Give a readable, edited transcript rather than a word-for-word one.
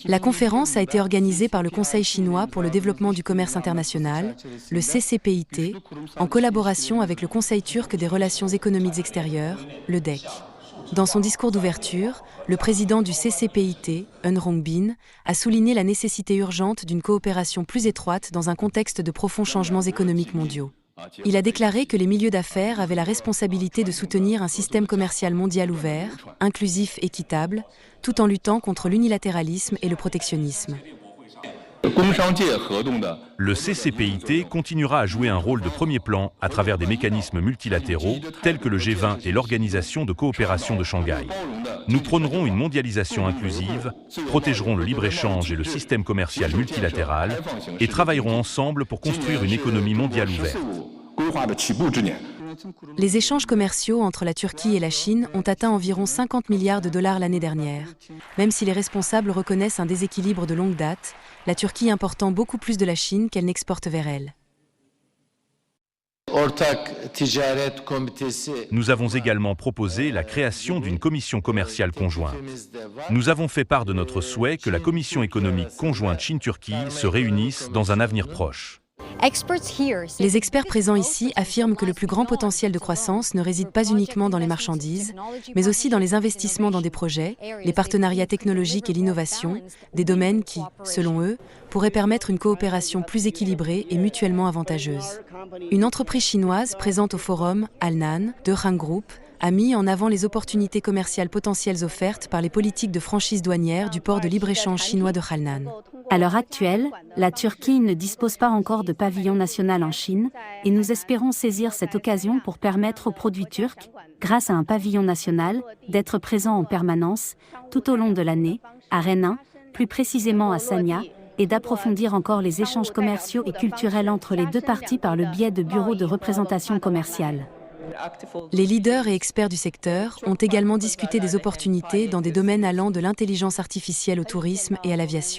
La conférence a été organisée par le Conseil chinois pour le développement du commerce international, le CCPIT, en collaboration avec le Conseil turc des relations économiques extérieures, le DEC. Dans son discours d'ouverture, le président du CCPIT, Eun Rongbin, a souligné la nécessité urgente d'une coopération plus étroite dans un contexte de profonds changements économiques mondiaux. Il a déclaré que les milieux d'affaires avaient la responsabilité de soutenir un système commercial mondial ouvert, inclusif, équitable, tout en luttant contre l'unilatéralisme et le protectionnisme. Le CCPIT continuera à jouer un rôle de premier plan à travers des mécanismes multilatéraux tels que le G20 et l'Organisation de coopération de Shanghai. Nous prônerons une mondialisation inclusive, protégerons le libre-échange et le système commercial multilatéral et travaillerons ensemble pour construire une économie mondiale ouverte. Les échanges commerciaux entre la Turquie et la Chine ont atteint environ 50 milliards de dollars l'année dernière. Même si les responsables reconnaissent un déséquilibre de longue date, la Turquie important beaucoup plus de la Chine qu'elle n'exporte vers elle. Nous avons également proposé la création d'une commission commerciale conjointe. Nous avons fait part de notre souhait que la commission économique conjointe Chine-Turquie se réunisse dans un avenir proche. Les experts présents ici affirment que le plus grand potentiel de croissance ne réside pas uniquement dans les marchandises, mais aussi dans les investissements dans des projets, les partenariats technologiques et l'innovation, des domaines qui, selon eux, pourraient permettre une coopération plus équilibrée et mutuellement avantageuse. Une entreprise chinoise présente au forum, Alnan, de Hang Group, a mis en avant les opportunités commerciales potentielles offertes par les politiques de franchise douanière du port de libre-échange chinois de Halnan. À l'heure actuelle, la Turquie ne dispose pas encore de pavillon national en Chine et nous espérons saisir cette occasion pour permettre aux produits turcs, grâce à un pavillon national, d'être présents en permanence, tout au long de l'année, à Rennes 1, plus précisément à Sanya, et d'approfondir encore les échanges commerciaux et culturels entre les deux parties par le biais de bureaux de représentation commerciale. Les leaders et experts du secteur ont également discuté des opportunités dans des domaines allant de l'intelligence artificielle au tourisme et à l'aviation.